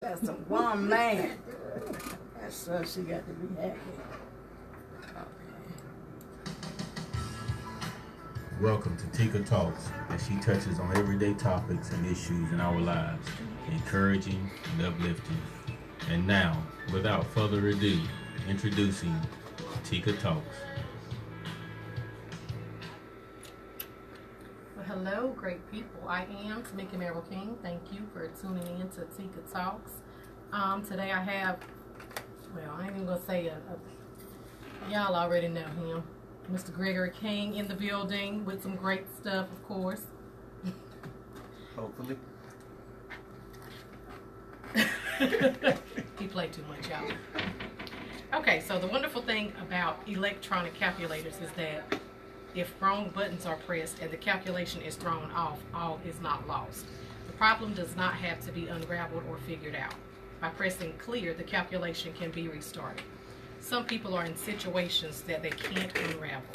That's a one man. That's she got to be happy. Welcome to Teeka Talks, as she touches on everyday topics and issues in our lives, encouraging and uplifting. And now, without further ado, introducing Teeka Talks. Well, hello, great people. I am Tamika Merrill King. Thank you for tuning in to Teeka Talks. Today I have, well, I ain't even gonna say y'all already know him. Mr. Gregory King in the building with some great stuff, of course. Hopefully. He played too much, y'all. Okay, so the wonderful thing about electronic calculators is that if wrong buttons are pressed and the calculation is thrown off, all is not lost. The problem does not have to be unraveled or figured out. By pressing clear, the calculation can be restarted. Some people are in situations that they can't unravel.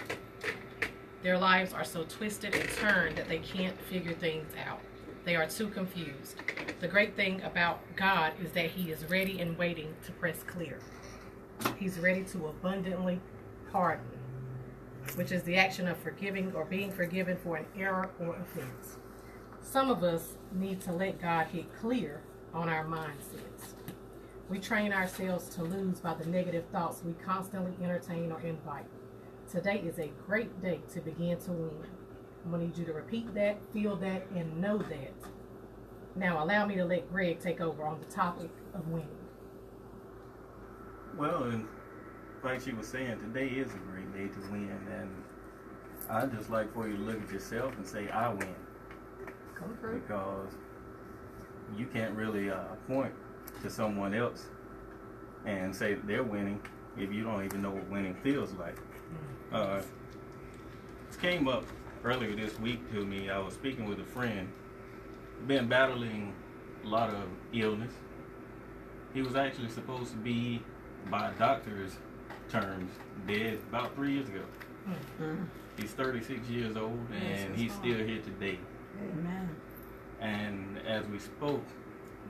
Their lives are so twisted and turned that they can't figure things out. They are too confused. The great thing about God is that He is ready and waiting to press clear. He's ready to abundantly pardon, which is the action of forgiving or being forgiven for an error or offense. Some of us need to let God hit clear on our mindsets. We train ourselves to lose by the negative thoughts we constantly entertain or invite. Today is a great day to begin to win. I'm going to need you to repeat that, feel that, and know that. Now allow me to let Greg take over on the topic of winning. Well, and like she was saying, today is a great day to win, and I'd just like for you to look at yourself and say, I win. Come through. Because you can't really point to someone else and say that they're winning if you don't even know what winning feels like. This came up earlier this week to me. I was speaking with a friend, been battling a lot of illness. He was actually supposed to be, by doctor's terms, dead about 3 years ago. Mm-hmm. He's 36 years old and he's still here today. Amen. And as we spoke,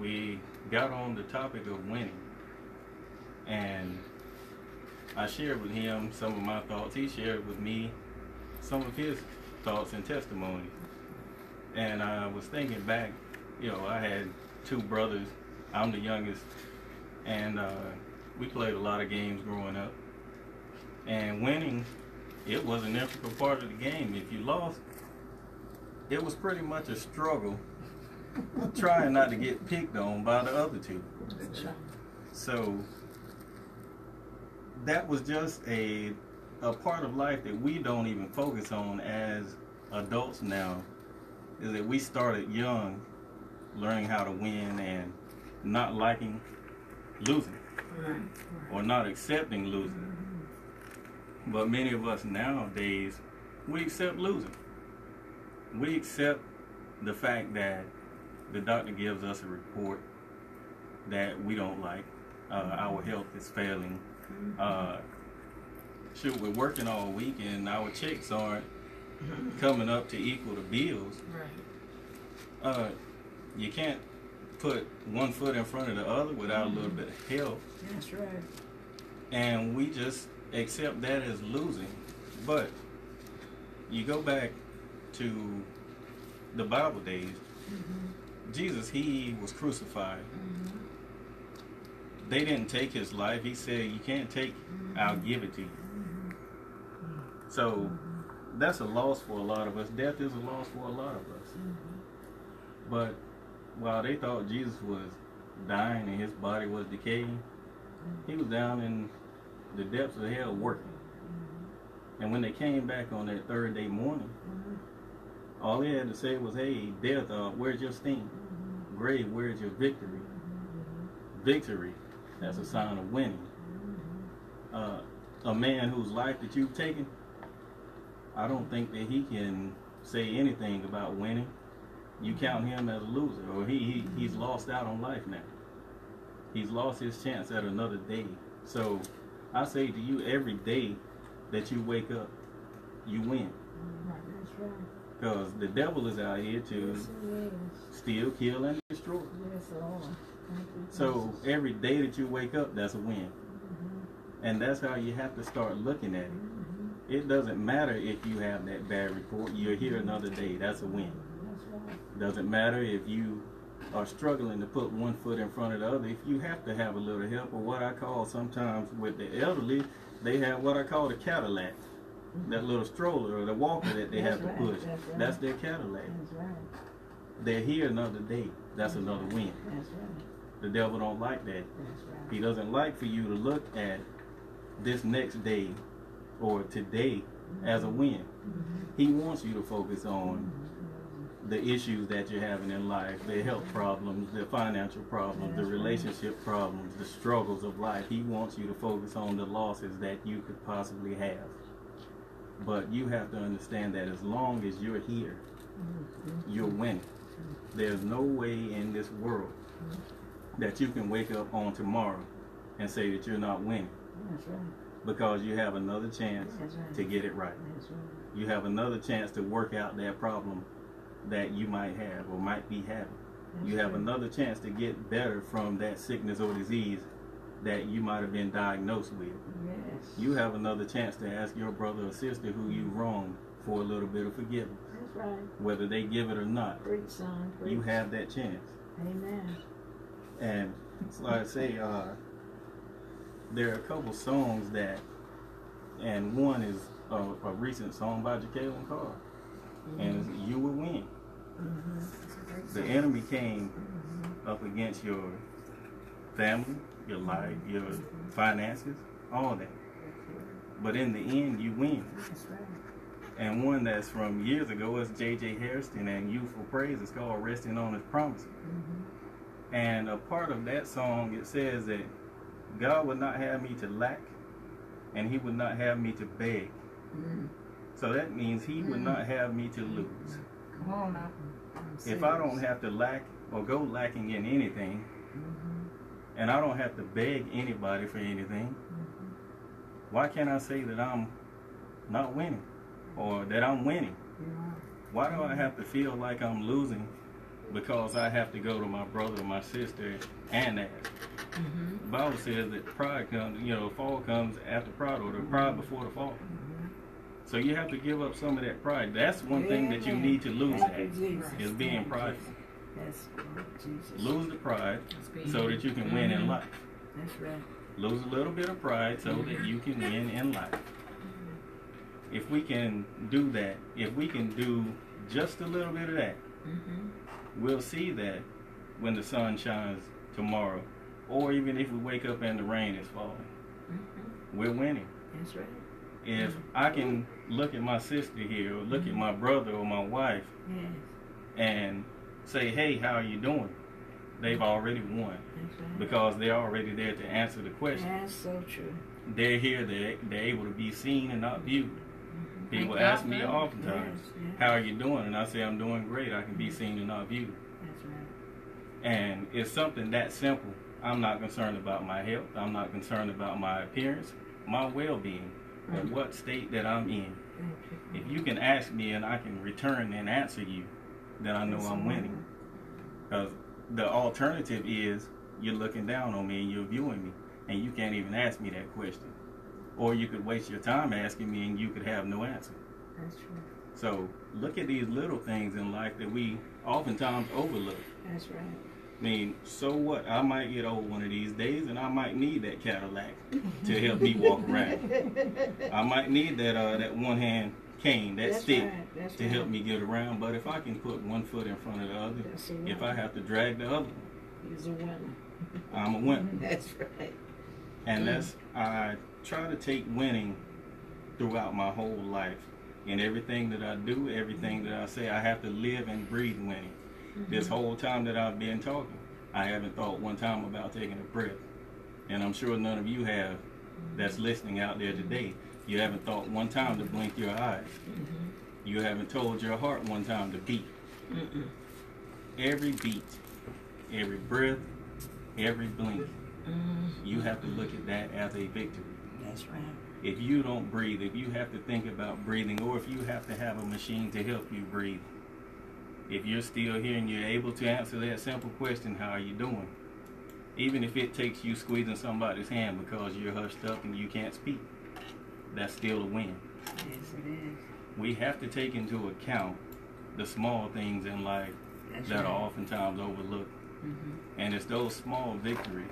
we got on the topic of winning. And I shared with him some of my thoughts. He shared with me some of his thoughts and testimonies. And I was thinking back, I had two brothers. I'm the youngest. And we played a lot of games growing up. And winning, it was an integral part of the game. If you lost, it was pretty much a struggle trying not to get picked on by the other two. So that was just a part of life that we don't even focus on as adults now, is that we started young learning how to win and not liking losing or not accepting losing. But many of us nowadays, we accept losing. We accept the fact that the doctor gives us a report that we don't like. Our health is failing. We're working all week and our checks aren't coming up to equal the bills. Right. You can't put one foot in front of the other without a little bit of help. That's right. And we just accept that as losing. But you go back to the Bible days, Jesus, he was crucified. They didn't take his life. He said, you can't take, I'll give it to you. So that's a loss for a lot of us. Death is a loss for a lot of us. But while they thought Jesus was dying and his body was decaying, he was down in the depths of hell working. And when they came back on that third day morning, all they had to say was, hey, death, where's your sting? Grave, where's your victory? Victory, that's a sign of winning. A man whose life that you've taken, I don't think that he can say anything about winning. You count him as a loser, or he's lost out on life now. He's lost his chance at another day. So I say to you, every day that you wake up, you win. That's right. Because the devil is out here to steal, kill, and destroy. Yes, Lord. So every day that you wake up, that's a win. And that's how you have to start looking at it. It doesn't matter if you have that bad report. You're here another day. That's a win. Doesn't matter if you are struggling to put one foot in front of the other. If you have to have a little help, or what I call sometimes with the elderly, they have what I call the Cadillac. That little stroller or the walker that they have to push. That's their Cadillac. They're here another day. That's another win. The devil don't like that. He doesn't like for you to look at this next day or today as a win. He wants you to focus on the issues that you're having in life, the health problems, the financial problems, the relationship problems, the struggles of life. He wants you to focus on the losses that you could possibly have. But you have to understand that as long as you're here, you're winning. There's no way in this world that you can wake up on tomorrow and say that you're not winning. Because you have another chance to get it right. You have another chance to work out that problem that you might have or might be having. You have another chance to get better from that sickness or disease that you might have been diagnosed with. You have another chance to ask your brother or sister who you wronged for a little bit of forgiveness. Whether they give it or not, you have that chance. Amen. And like I say, there are a couple songs that, and one is a recent song by Jacqueline Carr, and it's You Will Win. The enemy came up against your family, your life, your finances, all that. But in the end, you win. And one that's from years ago is J.J. Hairston and Youthful Praise. It's called Resting on His Promises. And a part of that song, it says that God would not have me to lack, and He would not have me to beg. So that means He would not have me to lose. Come on now. If I don't have to lack or go lacking in anything, and I don't have to beg anybody for anything, why can't I say that I'm not winning or that I'm winning? Why do I have to feel like I'm losing because I have to go to my brother or my sister and ask? The Bible says that pride comes, fall comes after pride, or the pride before the fall. So you have to give up some of that pride. That's one thing that you need to lose at, is being prideful. Lose the pride so that you can win in life. That's right. Lose a little bit of pride so that you can win in life. If we can do that, if we can do just a little bit of that, we'll see that when the sun shines tomorrow, or even if we wake up and the rain is falling, we're winning. That's right. If I can look at my sister here, or look at my brother or my wife, and say, hey, how are you doing? They've already won, because they're already there to answer the question. That's so true. They're here, they're able to be seen and not viewed. People ask me oftentimes, how are you doing? And I say, I'm doing great. I can be seen and not viewed. That's right. And it's something that simple. I'm not concerned about my health. I'm not concerned about my appearance, my well-being, or what state that I'm in. If you can ask me and I can return and answer you, then I know I'm winning. Because the alternative is you're looking down on me and you're viewing me, and you can't even ask me that question. Or you could waste your time asking me and you could have no answer. That's true. So look at these little things in life that we oftentimes overlook. That's right. I mean, so what? I might get old one of these days and I might need that Cadillac to help me walk around. I might need that one hand cane, that stick, to help me get around. But if I can put one foot in front of the other, if I have to drag the other one, he's a winner. I'm a winner. That's right. And I try to take winning throughout my whole life. In everything that I do, everything that I say, I have to live and breathe winning. This whole time that I've been talking, I haven't thought one time about taking a breath. And I'm sure none of you have that's listening out there today. You haven't thought one time to blink your eyes. You haven't told your heart one time to beat. Every beat, every breath, every blink, you have to look at that as a victory. That's right. If you don't breathe, if you have to think about breathing, or if you have to have a machine to help you breathe, if you're still here and you're able to answer that simple question, how are you doing? Even if it takes you squeezing somebody's hand because you're hushed up and you can't speak, that's still a win. Yes, it is. We have to take into account the small things in life That's that right. are oftentimes overlooked. And it's those small victories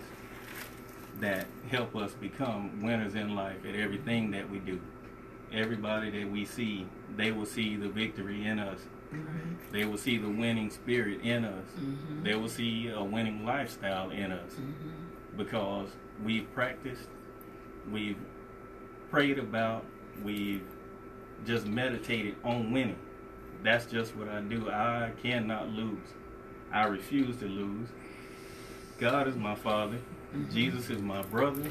that help us become winners in life at everything that we do. Everybody that we see, they will see the victory in us. They will see the winning spirit in us. They will see a winning lifestyle in us. Because we've practiced, we've prayed about, we've just meditated on winning. That's just what I do. I cannot lose. I refuse to lose. God is my father. Jesus is my brother.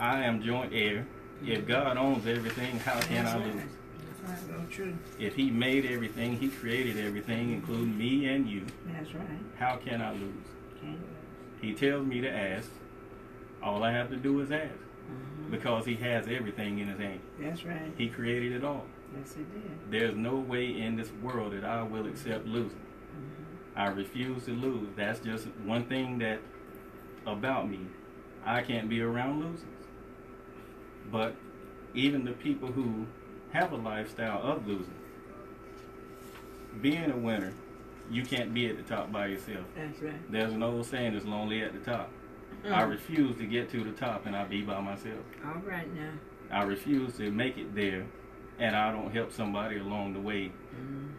I am joint heir. If God owns everything, how can I lose? That's right. So true. If he made everything, he created everything, including me and you, That's right. how can I lose? Can't lose. He tells me to ask. All I have to do is ask. Because he has everything in his hand. That's right. He created it all. Yes, he did. There's no way in this world that I will accept losing. I refuse to lose. That's just one thing that about me. I can't be around losers. But even the people who have a lifestyle of losing, being a winner, you can't be at the top by yourself. That's right. There's an old saying, it's lonely at the top. I refuse to get to the top and I be by myself. All right now. I refuse to make it there and I don't help somebody along the way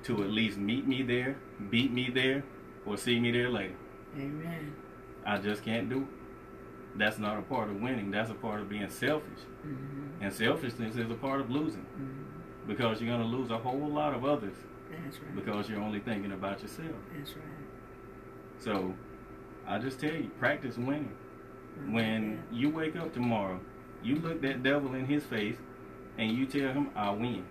to at least meet me there, beat me there, or see me there later. Amen. I just can't do it. That's not a part of winning. That's a part of being selfish. And selfishness is a part of losing. Because you're going to lose a whole lot of others That's right. because you're only thinking about yourself. That's right. So I just tell you, practice winning. When you wake up tomorrow, you look that devil in his face and you tell him, I win.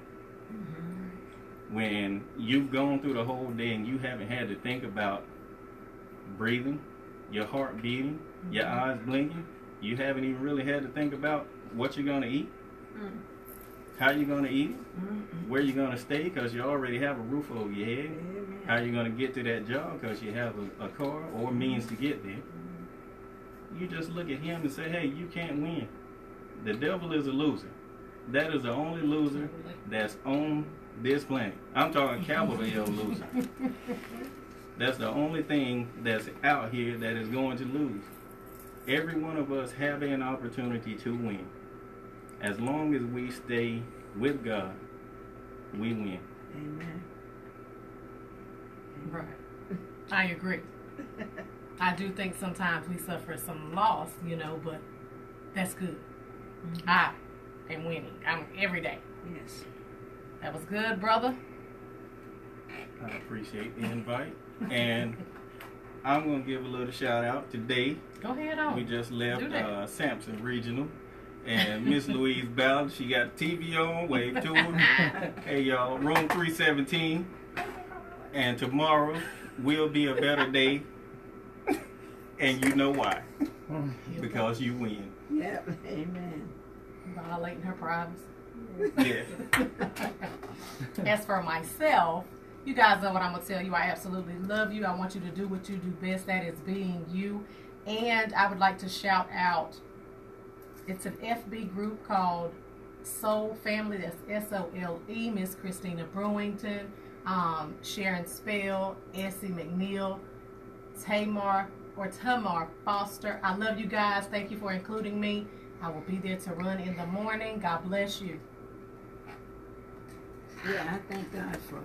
When you've gone through the whole day and you haven't had to think about breathing, your heart beating, your eyes blinking, you haven't even really had to think about what you're going to eat, how you're going to eat it, where you're going to stay because you already have a roof over your head, how you're going to get to that job because you have a car or means to get there. You just look at him and say, hey, you can't win. The devil is a loser. That is the only loser that's on this planet. I'm talking capital L loser. That's the only thing that's out here that is going to lose. Every one of us have an opportunity to win. As long as we stay with God, we win. Amen. Right. I agree. I do think sometimes we suffer some loss, you know, but that's good. I am winning. I'm every day. Yes. That was good, brother. I appreciate the invite. And I'm going to give a little shout out today. Go ahead on. We just left Do that. Sampson Regional. And Miss Louise Ballard, she got TV on, wave to her. Hey y'all, room 317. And tomorrow will be a better day. And you know why. Because you win. Yep. Amen. Violating her privacy. Yeah. As for myself, you guys know what I'm going to tell you. I absolutely love you. I want you to do what you do best. That is being you. And I would like to shout out, it's an FB group called Soul Family. That's SOLE. Miss Christina Brewington, Sharon Spell, Essie McNeil, Tamar Foster. I love you guys. Thank you for including me. I will be there to run in the morning. God bless you. Yeah, I thank God for